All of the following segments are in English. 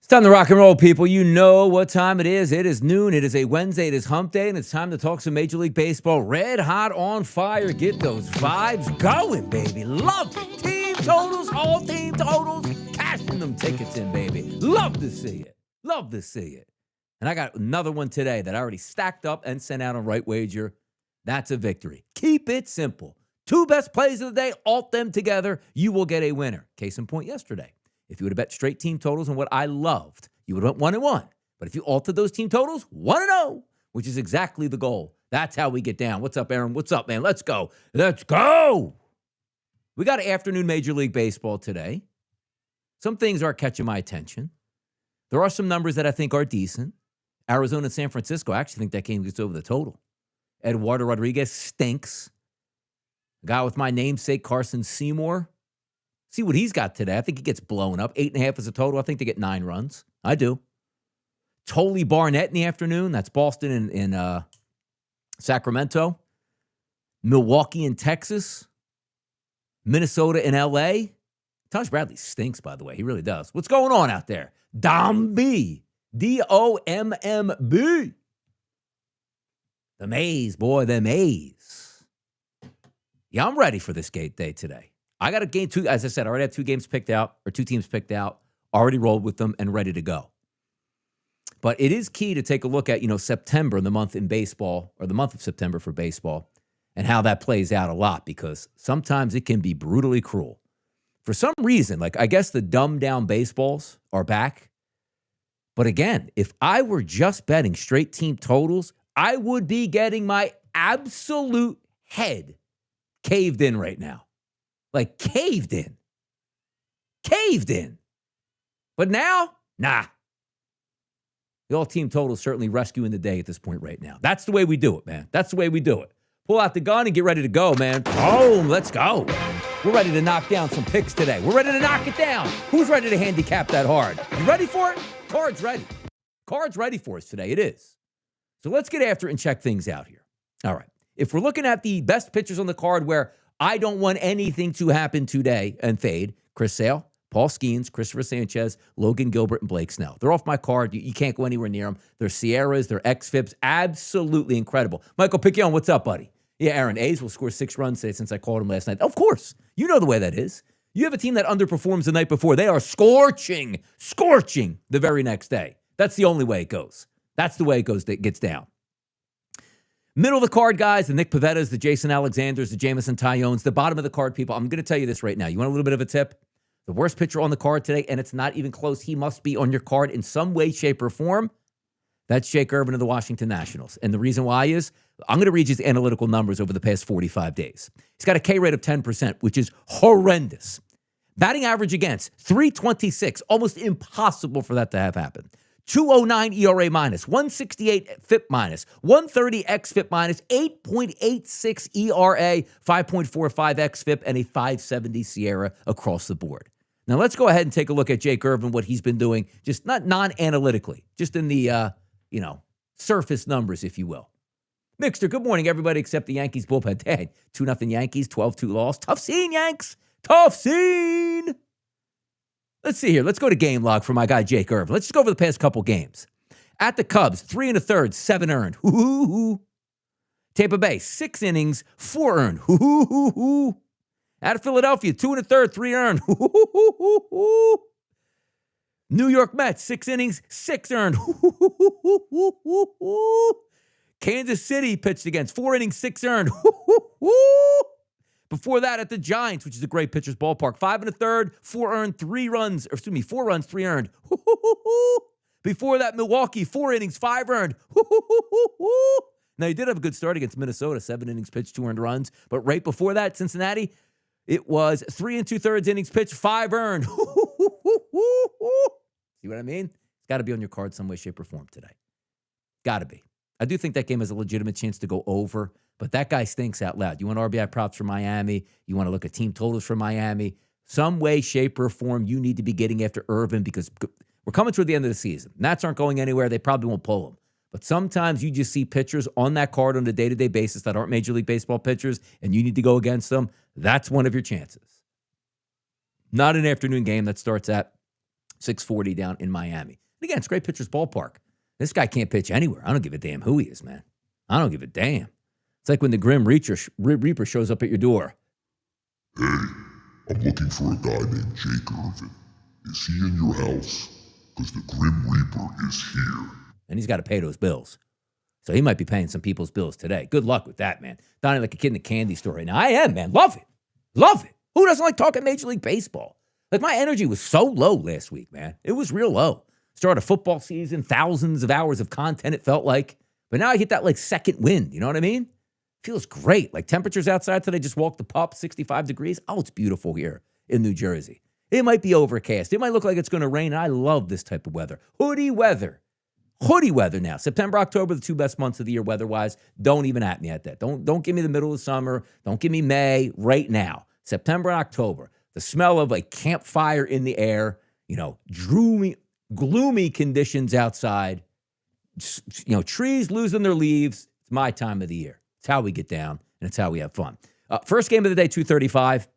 Time to rock and roll, people. You know what time it is. It is noon. It is a Wednesday. It is hump day, and it's time to talk some Major League Baseball. Red hot on fire. Get those vibes going, baby. Love it. Team totals, all team totals. Cashing them tickets in, baby. Love to see it. Love to see it. And I got another one today that I already stacked up and sent out on Right Wager. That's a victory. Keep it simple. Two best plays of the day, alt them together. You will get a winner. Case in point yesterday. If you would have bet straight team totals and what I loved, you would have went 1-1. But if you altered those team totals, 1-0, which is exactly the goal. That's how we get down. What's up, Aaron? What's up, man? Let's go. Let's go. We got afternoon Major League Baseball today. Some things are catching my attention. There are some numbers that I think are decent. Arizona and San Francisco, I actually think that game gets over the total. Eduardo Rodriguez stinks. A guy with my namesake, Carson Seymour. See what he's got today. I think he gets blown up. 8.5 is a total. I think they get 9 runs. I do. Toley Barnett in the afternoon. That's Boston and Sacramento. Milwaukee and Texas. Minnesota and L.A. Taj Bradley stinks, by the way. He really does. What's going on out there? Domb. D-O-M-M-B. The Mays, boy, the Mays. Yeah, I'm ready for this gate day today. I got a game two, as I said, I already have 2 games picked out, or 2 teams picked out, already rolled with them and ready to go. But it is key to take a look at, September, the month in baseball, or the month of September for baseball, and how that plays out a lot, because sometimes it can be brutally cruel. For some reason, I guess the dumbed down baseballs are back. But again, if I were just betting straight team totals, I would be getting my absolute head caved in right now. Caved in. Caved in. But now, nah. The all-team total is certainly rescuing the day at this point right now. That's the way we do it, man. That's the way we do it. Pull out the gun and get ready to go, man. Boom, let's go. We're ready to knock down some picks today. We're ready to knock it down. Who's ready to handicap that hard? You ready for it? Card's ready. Card's ready for us today. It is. So let's get after it and check things out here. All right. If we're looking at the best pitchers on the card where I don't want anything to happen today and fade, Chris Sale, Paul Skenes, Christopher Sanchez, Logan Gilbert, and Blake Snell. They're off my card. You can't go anywhere near them. They're Sierras. They're XFIPs. Absolutely incredible. Michael Piccione, what's up, buddy? Yeah, Aaron, A's will score 6 runs today since I called him last night. Of course. You know the way that is. You have a team that underperforms the night before. They are scorching the very next day. That's the only way it goes. That's the way it goes. That gets down. Middle of the card, guys, the Nick Pavettas, the Jason Alexanders, the Jamison Tyones. The bottom of the card, people, I'm going to tell you this right now. You want a little bit of a tip? The worst pitcher on the card today, and it's not even close. He must be on your card in some way, shape, or form. That's Jake Irvin of the Washington Nationals. And the reason why is, I'm going to read you his analytical numbers over the past 45 days. He's got a K rate of 10%, which is horrendous. Batting average against, 326. Almost impossible for that to have happened. 209 ERA minus, 168 FIP minus, 130 XFIP minus, 8.86 ERA, 5.45 XFIP, and a 570 Sierra across the board. Now let's go ahead and take a look at Jake Irvin, what he's been doing, just not non-analytically, just in the, surface numbers, if you will. Mixter, good morning, everybody, except the Yankees bullpen. Hey, 2-0 Yankees, 12-2 loss. Tough scene, Yanks. Tough scene. Let's see here. Let's go to game log for my guy, Jake Irvin. Let's just go over the past couple games. At the Cubs, 3 1/3, 7 earned. Hoo-hoo-hoo. Tampa Bay, 6 innings, 4 earned. Hoo-hoo-hoo-hoo. At Philadelphia, 2 1/3, 3 earned. Hoo-hoo-hoo-hoo-hoo. New York Mets, 6 innings, 6 earned. Hoo-hoo-hoo-hoo-hoo. Kansas City pitched against 4 innings, 6 earned. Hoo-hoo-hoo. Before that, at the Giants, which is a great pitcher's ballpark, 5 1/3, 4 earned, 4 runs, 3 earned. Before that, Milwaukee, 4 innings, 5 earned. Now, he did have a good start against Minnesota, 7 innings pitched, 2 earned runs. But right before that, Cincinnati, it was 3 2/3 innings pitched, 5 earned. See what I mean? It's got to be on your card some way, shape, or form today. Got to be. I do think that game has a legitimate chance to go over. But that guy stinks out loud. You want RBI props for Miami. You want to look at team totals for Miami. Some way, shape, or form, you need to be getting after Irvin because we're coming toward the end of the season. Nats aren't going anywhere. They probably won't pull him. But sometimes you just see pitchers on that card on a day-to-day basis that aren't Major League Baseball pitchers, and you need to go against them. That's one of your chances. Not an afternoon game that starts at 640 down in Miami. And again, it's a great pitcher's ballpark. This guy can't pitch anywhere. I don't give a damn who he is, man. I don't give a damn. It's like when the Grim Reaper shows up at your door. Hey, I'm looking for a guy named Jake Irvin. Is he in your house? Because the Grim Reaper is here. And he's got to pay those bills. So he might be paying some people's bills today. Good luck with that, man. Donnie like a kid in the candy store right now. I am, man. Love it. Love it. Who doesn't like talking Major League Baseball? Like, my energy was so low last week, man. It was real low. Started a football season, thousands of hours of content, it felt like. But now I get that, like, second wind. You know what I mean? Feels great. Like, temperatures outside today, just walked the pup, 65 degrees. Oh, it's beautiful here in New Jersey. It might be overcast. It might look like it's going to rain. I love this type of weather. Hoodie weather. Hoodie weather now. September, October, the 2 best months of the year weather-wise. Don't even at me at that. Don't give me the middle of summer. Don't give me May. Right now. September and October. The smell of a campfire in the air. You know, gloomy conditions outside. You know, trees losing their leaves. It's my time of the year. It's how we get down, and it's how we have fun. First game of the day, 2:35.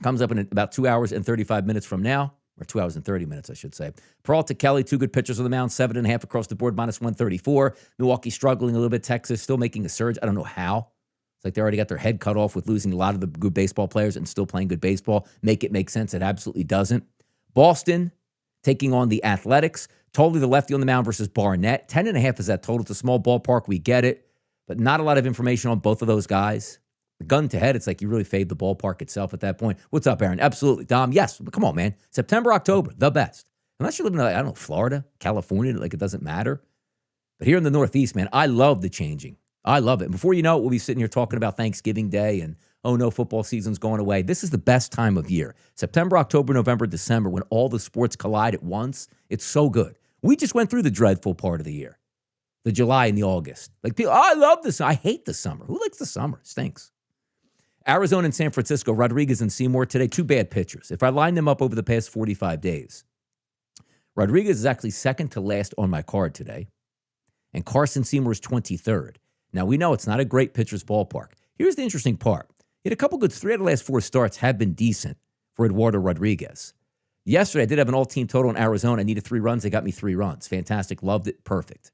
Comes up in about 2 hours and 35 minutes from now. Or 2 hours and 30 minutes, I should say. Peralta, Kelly, 2 good pitchers on the mound, 7.5 across the board, minus 134. Milwaukee struggling a little bit. Texas still making a surge. I don't know how. It's like they already got their head cut off with losing a lot of the good baseball players and still playing good baseball. Make it make sense. It absolutely doesn't. Boston taking on the Athletics. Totally the lefty on the mound versus Barnett. 10.5 is that total. It's a small ballpark. We get it. But not a lot of information on both of those guys. The gun to head, it's like you really fade the ballpark itself at that point. What's up, Aaron? Absolutely. Dom, yes. Come on, man. September, October, the best. Unless you're living in, I don't know, Florida, California, like it doesn't matter. But here in the Northeast, man, I love the changing. I love it. And before you know it, we'll be sitting here talking about Thanksgiving Day and, oh no, football season's going away. This is the best time of year. September, October, November, December, when all the sports collide at once. It's so good. We just went through the dreadful part of the year. The July and the August. Like, people, I love this. I hate the summer. Who likes the summer? It stinks. Arizona and San Francisco, Rodriguez and Seymour today, 2 bad pitchers. If I line them up over the past 45 days, Rodriguez is actually second to last on my card today, and Carson Seymour is 23rd. Now, we know it's not a great pitcher's ballpark. Here's the interesting part. He had a couple good 3 out of the last 4 starts have been decent for Eduardo Rodriguez. Yesterday, I did have an all-team total in Arizona. I needed 3 runs. They got me 3 runs. Fantastic. Loved it. Perfect.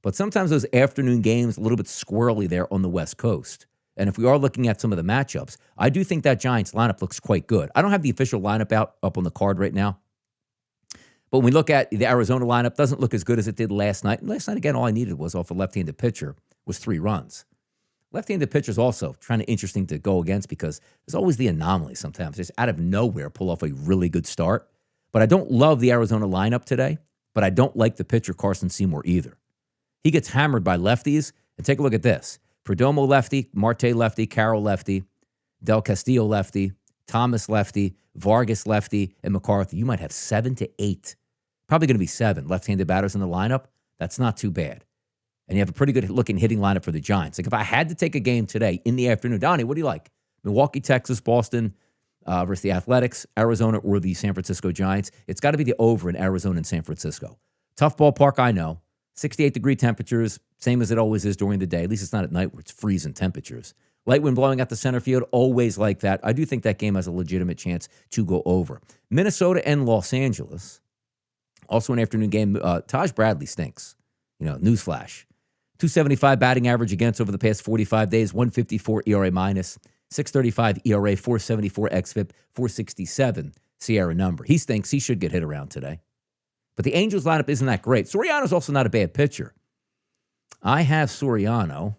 But sometimes those afternoon games, a little bit squirrely there on the West Coast. And if we are looking at some of the matchups, I do think that Giants lineup looks quite good. I don't have the official lineup up on the card right now. But when we look at the Arizona lineup, doesn't look as good as it did last night. And last night, again, all I needed was off a left-handed pitcher was 3 runs. Left-handed pitchers also kind of interesting to go against because there's always the anomaly sometimes. Just out of nowhere, pull off a really good start. But I don't love the Arizona lineup today, but I don't like the pitcher Carson Seymour either. He gets hammered by lefties. And take a look at this. Perdomo lefty, Marte lefty, Carroll lefty, Del Castillo lefty, Thomas lefty, Vargas lefty, and McCarthy. You might have 7 to 8. Probably going to be 7 left-handed batters in the lineup. That's not too bad. And you have a pretty good-looking hitting lineup for the Giants. Like, if I had to take a game today in the afternoon, Donnie, what do you like? Milwaukee, Texas, Boston versus the Athletics, Arizona, or the San Francisco Giants. It's got to be the over in Arizona and San Francisco. Tough ballpark, I know. 68-degree temperatures, same as it always is during the day. At least it's not at night where it's freezing temperatures. Light wind blowing out the center field, always like that. I do think that game has a legitimate chance to go over. Minnesota and Los Angeles. Also an afternoon game. Taj Bradley stinks. You know, newsflash. 275 batting average against over the past 45 days. 154 ERA minus. 635 ERA, 474 xFIP, 467 Sierra number. He stinks. He should get hit around today. But the Angels lineup isn't that great. Soriano's also not a bad pitcher. I have Soriano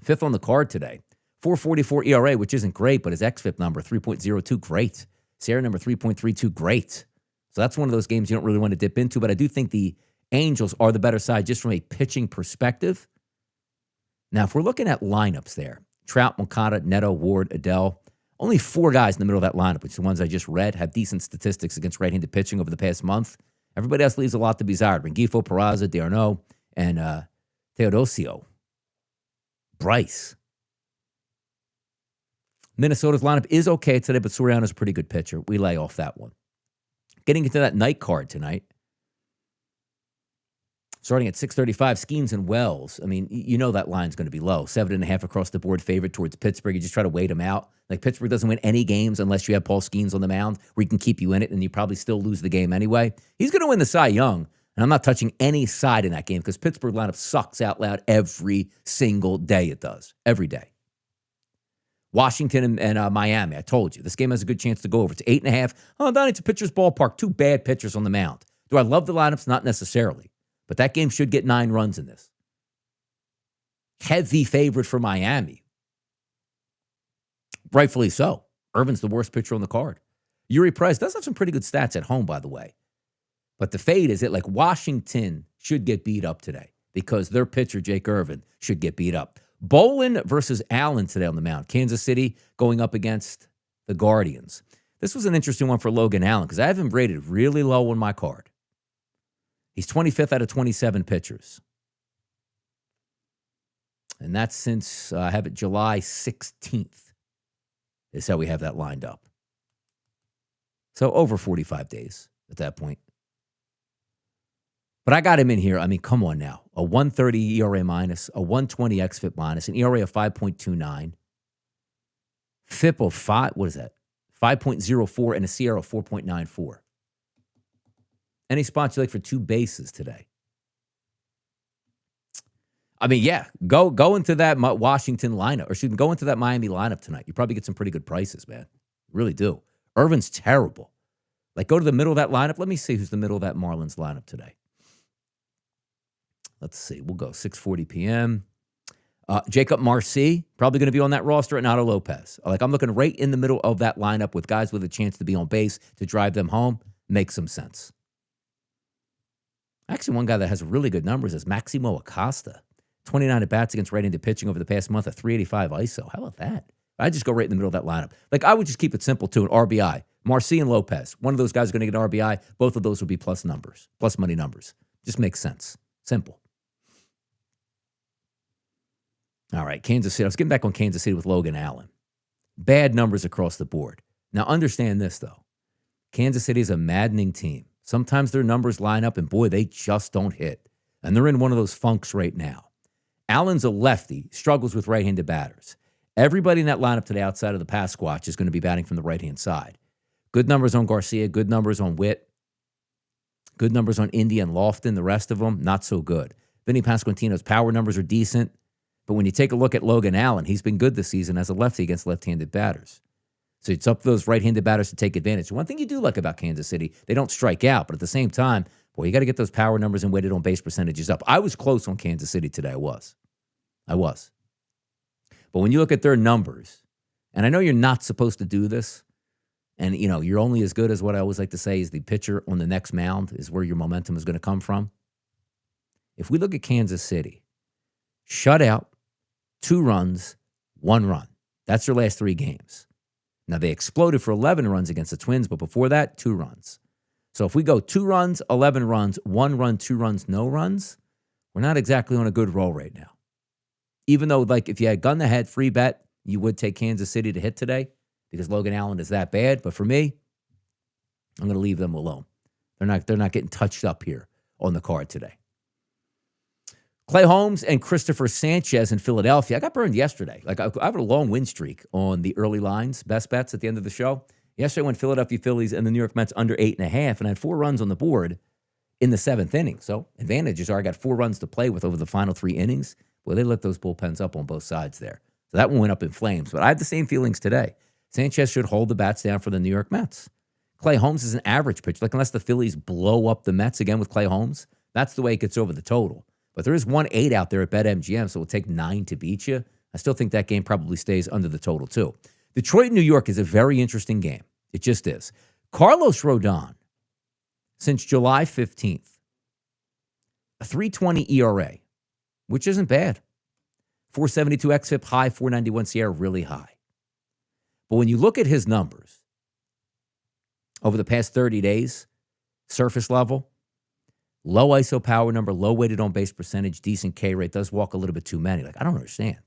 5th on the card today. 444 ERA, which isn't great, but his xFIP number, 3.02, great. Sierra number, 3.32, great. So that's one of those games you don't really want to dip into, but I do think the Angels are the better side just from a pitching perspective. Now, if we're looking at lineups there, Trout, Moncada, Neto, Ward, Adele, only 4 guys in the middle of that lineup, which are the ones I just read, have decent statistics against right-handed pitching over the past month. Everybody else leaves a lot to be desired. Rengifo, Peraza, d'Arnaud, and Teodosio. Bryce. Minnesota's lineup is okay today, but Soriano's a pretty good pitcher. We lay off that one. Getting into that night card tonight. Starting at 635, Skenes and Wells. I mean, you know that line's going to be low. 7.5 across the board favorite towards Pittsburgh. You just try to wait them out. Like, Pittsburgh doesn't win any games unless you have Paul Skenes on the mound where he can keep you in it, and you probably still lose the game anyway. He's going to win the Cy Young, and I'm not touching any side in that game because Pittsburgh lineup sucks out loud every single day it does. Every day. Washington and Miami, I told you. This game has a good chance to go over. It's 8.5. Oh, Donnie, it's a pitcher's ballpark. Two bad pitchers on the mound. Do I love the lineups? Not necessarily. But that game should get 9 runs in this. Heavy favorite for Miami. Rightfully so. Irvin's the worst pitcher on the card. Yuri Perez does have some pretty good stats at home, by the way. But the fade is that, like, Washington should get beat up today because their pitcher, Jake Irvin, should get beat up. Bolin versus Allen today on the mound. Kansas City going up against the Guardians. This was an interesting one for Logan Allen because I have him rated really low on my card. He's 25th out of 27 pitchers. And that's since I have it July 16th is how we have that lined up. So over 45 days at that point. But I got him in here. I mean, come on now. A 130 ERA minus, a 120 xFIP minus, an ERA of 5.29. FIP of 5, what is that? 5.04 and a CR of 4.94. Any spots you like for 2 bases today? I mean, yeah, go into that Washington lineup, or go into that Miami lineup tonight. You probably get some pretty good prices, man. You really do. Irvin's terrible. Like, go to the middle of that lineup. Let me see who's the middle of that Marlins lineup today. Let's see. We'll go 6:40 p.m. Jacob Marcy, probably going to be on that roster, and Nato Lopez. Like, I'm looking right in the middle of that lineup with guys with a chance to be on base to drive them home. Makes some sense. Actually, one guy that has really good numbers is Maximo Acosta. 29 at-bats against right-handed pitching over the past month, a 385 ISO. How about that? I just go right in the middle of that lineup. Like, I would just keep it simple, too, an RBI. Marcy and Lopez. One of those guys is going to get an RBI. Both of those would be plus numbers, plus money numbers. Just makes sense. Simple. All right, Kansas City. I was getting back on Kansas City with Logan Allen. Bad numbers across the board. Now, understand this, though. Kansas City is a maddening team. Sometimes their numbers line up, and boy, they just don't hit. And they're in one of those funks right now. Allen's a lefty, struggles with right-handed batters. Everybody in that lineup today outside of the pass squatch is going to be batting from the right-hand side. Good numbers on Garcia, good numbers on Witt, good numbers on Indy and Lofton. The rest of them, not so good. Vinny Pasquantino's power numbers are decent, but when you take a look at Logan Allen, he's been good this season as a lefty against left-handed batters. So it's up to those right-handed batters to take advantage. One thing you do like about Kansas City, they don't strike out, but at the same time, boy, you got to get those power numbers and weighted on base percentages up. I was close on Kansas City today. I was. But when you look at their numbers, and I know you're not supposed to do this, and, you know, you're only as good as what I always like to say is the pitcher on the next mound is where your momentum is going to come from. If we look at Kansas City, shutout, 2 runs, 1 run. That's their last 3 games. Now, they exploded for 11 runs against the Twins, but before that, 2 runs. So if we go 2 runs, 11 runs, 1 run, 2 runs, no runs, we're not exactly on a good roll right now. Even though, like, if you had gun to head, free bet, you would take Kansas City to hit today because Logan Allen is that bad. But for me, I'm going to leave them alone. They're not getting touched up here on the card today. Clay Holmes and Christopher Sanchez in Philadelphia. I got burned yesterday. Like, I have a long win streak on the early lines, best bets at the end of the show. Yesterday, I went Philadelphia Phillies and the New York Mets under 8.5, and I had 4 runs on the board in the 7th inning. So advantages are I got 4 runs to play with over the final 3 innings. Well, they lit those bullpens up on both sides there. So that one went up in flames. But I have the same feelings today. Sanchez should hold the bats down for the New York Mets. Clay Holmes is an average pitcher. Like, unless the Phillies blow up the Mets again with Clay Holmes, that's the way it gets over the total. But there is 1.8 out there at BetMGM, so it'll take 9 to beat you. I still think that game probably stays under the total, too. Detroit, New York is a very interesting game. It just is. Carlos Rodon, since July 15th, a 3.20 ERA, which isn't bad. 4.72 xFIP high, 4.91 Sierra really high. But when you look at his numbers over the past 30 days, surface level, low ISO power number, low weighted on base percentage, decent K rate, does walk a little bit too many. Like, I don't understand.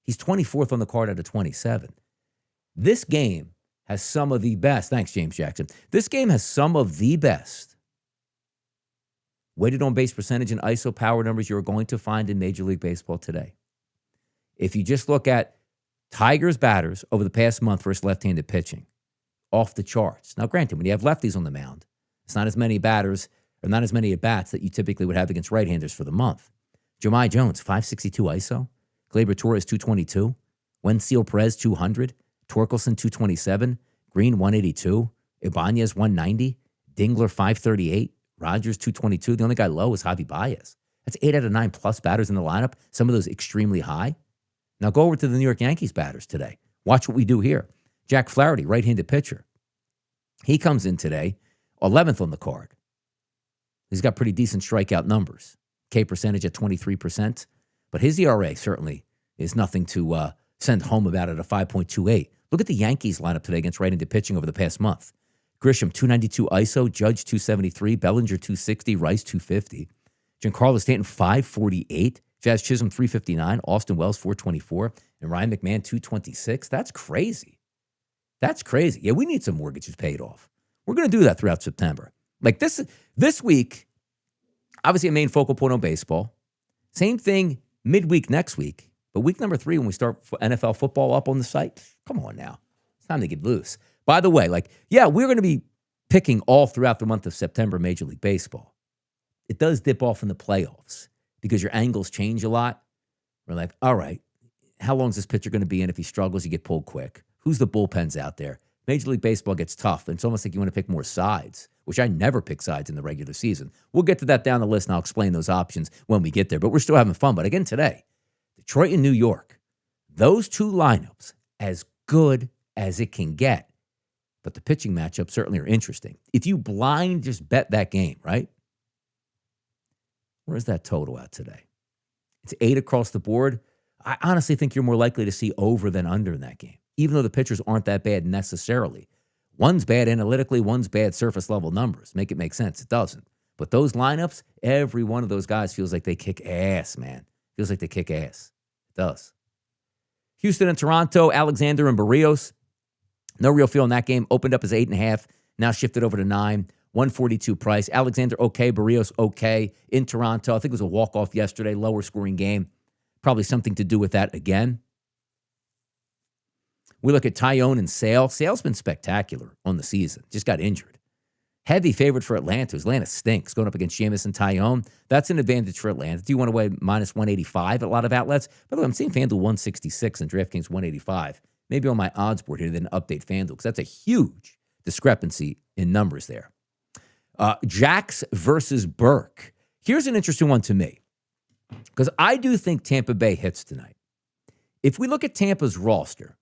He's 24th on the card out of 27. This game has some of the best. Thanks, James Jackson. This game has some of the best weighted on base percentage and ISO power numbers you're going to find in Major League Baseball today. If you just look at Tigers batters over the past month versus left-handed pitching, off the charts. Now, granted, when you have lefties on the mound, it's not as many batters or not as many at-bats that you typically would have against right-handers for the month. Jahmai Jones, 562 ISO. Gleyber Torres, 222. Wenzel Perez, 200. Torkelson, 227. Green, 182. Ibanez, 190. Dingler, 538. Rogers, 222. The only guy low is Javi Baez. That's 8 out of 9 plus batters in the lineup. Some of those extremely high. Now go over to the New York Yankees batters today. Watch what we do here. Jack Flaherty, right-handed pitcher. He comes in today, 11th on the card. He's got pretty decent strikeout numbers. K percentage at 23%. But his ERA certainly is nothing to send home about at a 5.28. Look at the Yankees lineup today against right-handed pitching over the past month. Grisham, 292 ISO. Judge, 273. Bellinger, 260. Rice, 250. Giancarlo Stanton, 548. Jazz Chisholm, 359. Austin Wells, 424. And Ryan McMahon, 226. That's crazy. That's crazy. Yeah, we need some mortgages paid off. We're going to do that throughout September. Like this week, obviously a main focal point on baseball. Same thing midweek next week. But week number 3, when we start NFL football up on the site, come on now. It's time to get loose. By the way, we're going to be picking all throughout the month of September Major League Baseball. It does dip off in the playoffs because your angles change a lot. We're like, all right, how long is this pitcher going to be in? If he struggles, you get pulled quick. Who's the bullpens out there? Major League Baseball gets tough, and it's almost like you want to pick more sides, which I never pick sides in the regular season. We'll get to that down the list, and I'll explain those options when we get there. But we're still having fun. But again, today, Detroit and New York, those two lineups, as good as it can get. But the pitching matchups certainly are interesting. If you blind just bet that game, right? Where's that total at today? It's 8 across the board. I honestly think you're more likely to see over than under in that game, even though the pitchers aren't that bad necessarily. One's bad analytically, one's bad surface level numbers. Make it make sense. It doesn't. But those lineups, every one of those guys feels like they kick ass, man. Feels like they kick ass. It does. Houston and Toronto, Alexander and Barrios. No real feel in that game. Opened up as 8.5. Now shifted over to 9. 142 price. Alexander, okay. Barrios, okay. In Toronto, I think it was a walk-off yesterday. Lower scoring game. Probably something to do with that again. We look at Tyone and Sale. Sale's been spectacular on the season. Just got injured. Heavy favorite for Atlanta. Atlanta stinks going up against Seamus and Tyone. That's an advantage for Atlanta. Do you want to weigh minus 185 at a lot of outlets? By the way, I'm seeing FanDuel 166 and DraftKings 185. Maybe on my odds board here, then update FanDuel, because that's a huge discrepancy in numbers there. Jax versus Burke. Here's an interesting one to me, because I do think Tampa Bay hits tonight. If we look at Tampa's roster,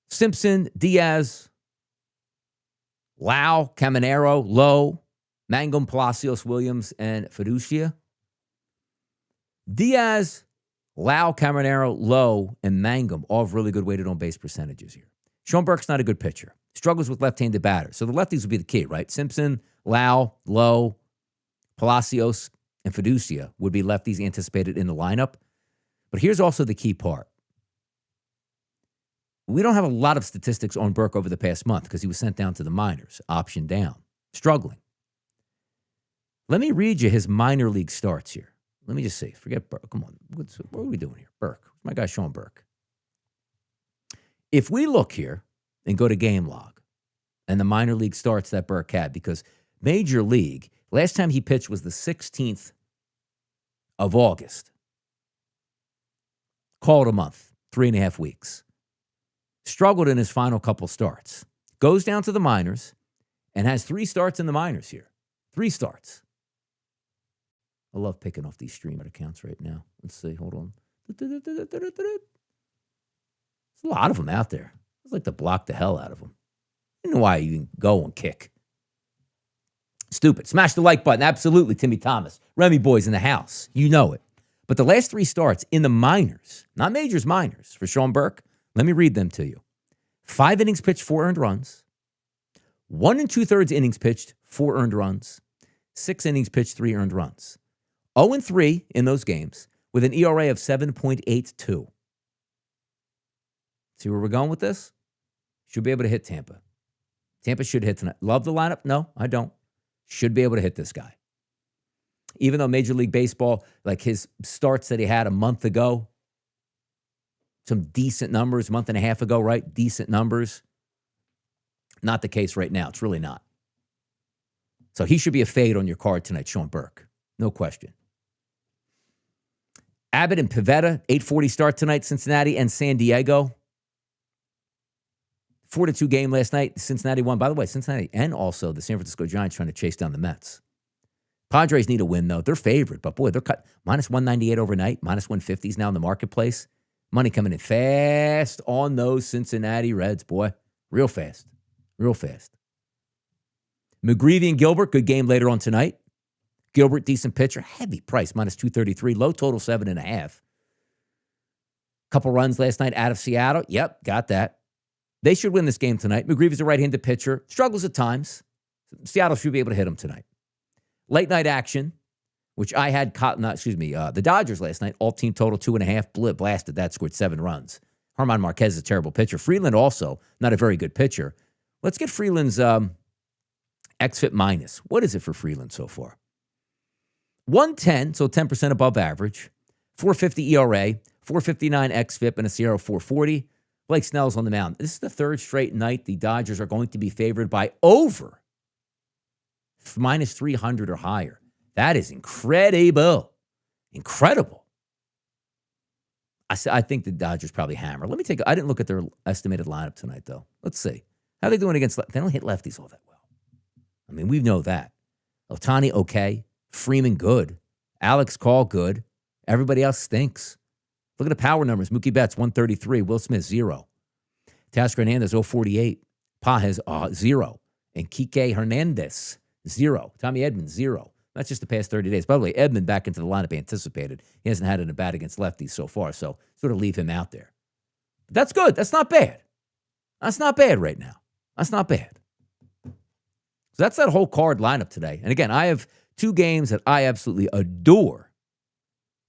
Simpson, Diaz, Lau, Caminero, Lowe, Mangum, Palacios, Williams, and Fiducia. Diaz, Lau, Caminero, Lowe, and Mangum all have really good weighted on base percentages here. Sean Burke's not a good pitcher. Struggles with left-handed batters. So the lefties would be the key, right? Simpson, Lau, Lowe, Palacios, and Fiducia would be lefties anticipated in the lineup. But here's also the key part. We don't have a lot of statistics on Burke over the past month because he was sent down to the minors, option down, struggling. Let me read you his minor league starts here. Let me just see. Forget Burke. Come on. What are we doing here? Burke. My guy, Sean Burke. If we look here and go to game log and the minor league starts that Burke had, because Major League, last time he pitched was the 16th of August. Call it a month, 3.5 weeks. Struggled in his final couple starts. Goes down to the minors and has 3 starts in the minors here. 3 starts. I love picking off these streamer accounts right now. Let's see. Hold on. There's a lot of them out there. I'd like to block the hell out of them. I don't know why you can go and kick. Stupid. Smash the like button. Absolutely, Timmy Thomas. Remy Boys in the house. You know it. But the last 3 starts in the minors, not majors, minors, for Sean Burke, let me read them to you. 5 innings pitched, 4 earned runs. 1 2/3 innings pitched, 4 earned runs. 6 innings pitched, 3 earned runs. 0-3 in those games with an ERA of 7.82. See where we're going with this? Should be able to hit Tampa. Tampa should hit tonight. Love the lineup? No, I don't. Should be able to hit this guy. Even though Major League Baseball, like his starts that he had a month ago, some decent numbers, a month and a half ago, right? Decent numbers. Not the case right now. It's really not. So he should be a fade on your card tonight, Sean Burke. No question. Abbott and Pivetta, 8:40 start tonight, Cincinnati and San Diego. 4-2 game last night. Cincinnati won. By the way, Cincinnati and also the San Francisco Giants trying to chase down the Mets. Padres need a win, though. They're favored, but boy, they're cut minus 198 overnight, minus 150s now in the marketplace. Money coming in fast on those Cincinnati Reds, boy. Real fast. Real fast. McGreevy and Gilbert, good game later on tonight. Gilbert, decent pitcher. Heavy price, minus 233. Low total, 7.5. Couple runs last night out of Seattle. Yep, got that. They should win this game tonight. McGreevy's a right-handed pitcher. Struggles at times. Seattle should be able to hit him tonight. Late night action, which I had, the Dodgers last night, all team total 2.5, blasted that, scored 7 runs. German Marquez is a terrible pitcher. Freeland also, not a very good pitcher. Let's get Freeland's XFIP minus. What is it for Freeland so far? 110, so 10% above average. 4.50 ERA, 4.59 XFIP, and a Sierra 4.40. Blake Snell's on the mound. This is the third straight night the Dodgers are going to be favored by over minus 300 or higher. That is incredible. Incredible. I think the Dodgers probably hammer. I didn't look at their estimated lineup tonight, though. Let's see. How are they doing against They don't hit lefties all that well. I mean, we know that. Ohtani, okay. Freeman, good. Alex Call, good. Everybody else stinks. Look at the power numbers. Mookie Betts, 133. Will Smith, 0. Tasker Hernandez, 048. Pages, 0. And Kike Hernandez, 0. Tommy Edmonds, 0. That's just the past 30 days. By the way, Edmond back into the lineup anticipated. He hasn't had an at bat against lefties so far, so sort of leave him out there. But that's good. That's not bad. That's not bad right now. That's not bad. So that's that whole card lineup today. And again, I have 2 games that I absolutely adore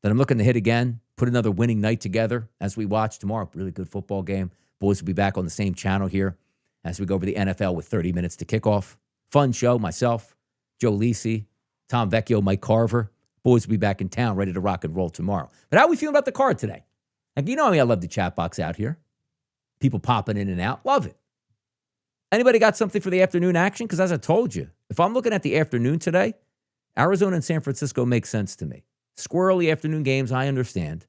that I'm looking to hit again, put another winning night together as we watch tomorrow. Really good football game. Boys will be back on the same channel here as we go over the NFL with 30 minutes to kick off. Fun show. Myself, Joe Lisi, Tom Vecchio, Mike Carver. Boys will be back in town ready to rock and roll tomorrow. But how are we feeling about the card today? Like, you know I love the chat box out here. People popping in and out. Love it. Anybody got something for the afternoon action? Because as I told you, if I'm looking at the afternoon today, Arizona and San Francisco make sense to me. Squirrely afternoon games, I understand.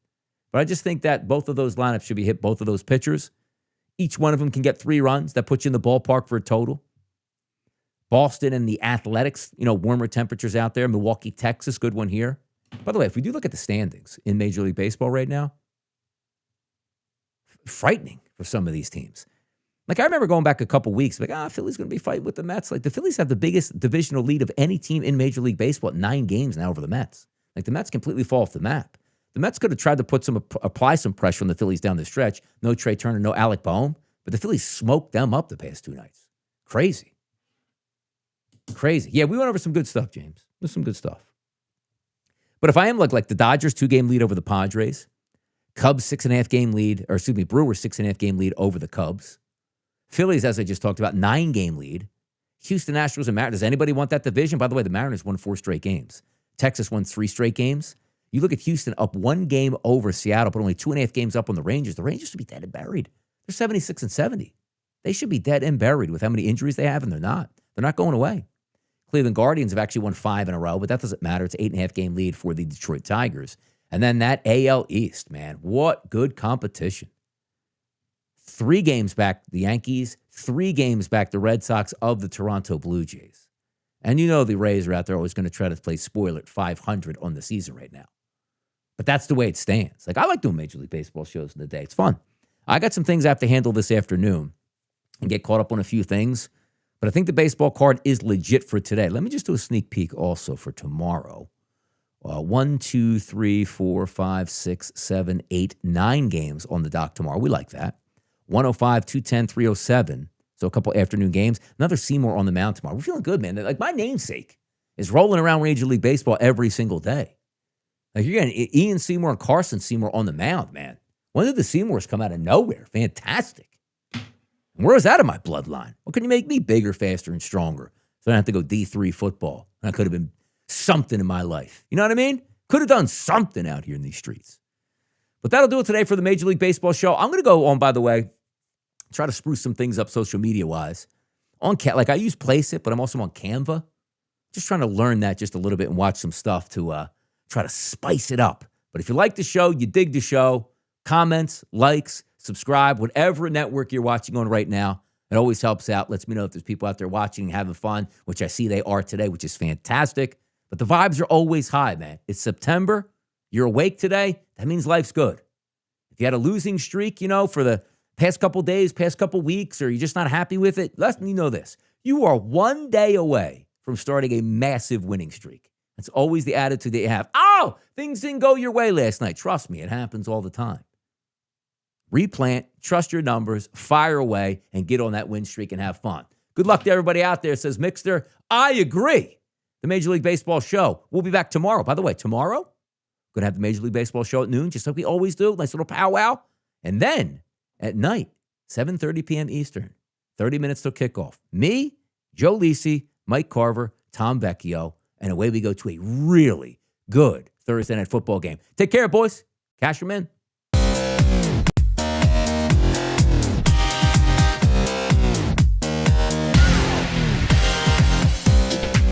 But I just think that both of those lineups should be hit, both of those pitchers. Each one of them can get 3 runs. That puts you in the ballpark for a total. Boston and the Athletics, warmer temperatures out there. Milwaukee, Texas, good one here. By the way, if we do look at the standings in Major League Baseball right now, frightening for some of these teams. Like, I remember going back a couple weeks, Philly's going to be fighting with the Mets. Like, the Phillies have the biggest divisional lead of any team in Major League Baseball at 9 games now over the Mets. Like, the Mets completely fall off the map. The Mets could have tried to apply some pressure on the Phillies down the stretch. No Trey Turner, no Alec Boehm. But the Phillies smoked them up the past 2 nights. Crazy. Yeah, we went over some good stuff, James. There's some good stuff. But if I am like the Dodgers 2-game lead over the Padres, Cubs 6.5-game lead, Brewers 6.5-game lead over the Cubs. Phillies, as I just talked about, 9-game lead. Houston Astros and Mariners. Does anybody want that division? By the way, the Mariners won 4 straight games. Texas won 3 straight games. You look at Houston up 1 game over Seattle, but only 2.5 games up on the Rangers. The Rangers should be dead and buried. They're 76 and 70. They should be dead and buried with how many injuries they have, and they're not. They're not going away. Cleveland Guardians have actually won 5 in a row, but that doesn't matter. It's 8.5-game lead for the Detroit Tigers. And then that AL East, man, what good competition. 3 games back the Yankees, 3 games back the Red Sox of the Toronto Blue Jays. And the Rays are out there always going to try to play spoiler at 500 on the season right now. But that's the way it stands. Like, I like doing Major League Baseball shows in the day. It's fun. I got some things I have to handle this afternoon and get caught up on a few things. But I think the baseball card is legit for today. Let me just do a sneak peek also for tomorrow. 1, 2, 3, 4, 5, 6, 7, 8, 9 games on the dock tomorrow. We like that. 105, 210, 307. So a couple afternoon games. Another Seymour on the mound tomorrow. We're feeling good, man. Like, my namesake is rolling around Major League Baseball every single day. Like, you're getting Ian Seymour and Carson Seymour on the mound, man. When did the Seymours come out of nowhere? Fantastic. Where is that in my bloodline? What can you make me bigger, faster, and stronger? So I don't have to go D3 football. And I could have been something in my life. You know what I mean? Could have done something out here in these streets. But that'll do it today for the Major League Baseball show. I'm going to go on, by the way, try to spruce some things up social media-wise. Like I use Placeit, but I'm also on Canva. Just trying to learn that just a little bit and watch some stuff to try to spice it up. But if you like the show, you dig the show, comments, likes, subscribe, whatever network you're watching on right now. It always helps out. Lets me know if there's people out there watching and having fun, which I see they are today, which is fantastic. But the vibes are always high, man. It's September. You're awake today. That means life's good. If you had a losing streak, for the past couple days, past couple weeks, or you're just not happy with it, let me know this. You are one day away from starting a massive winning streak. That's always the attitude that you have. Oh, things didn't go your way last night. Trust me, it happens all the time. Replant, trust your numbers, fire away, and get on that win streak and have fun. Good luck to everybody out there, says Mixter. I agree. The Major League Baseball show. We'll be back tomorrow. By the way, tomorrow, going to have the Major League Baseball show at noon, just like we always do. Nice little powwow. And then at night, 7:30 p.m. Eastern, 30 minutes till kickoff. Me, Joe Lisi, Mike Carver, Tom Vecchio, and away we go to a really good Thursday night football game. Take care, boys. Cash them in.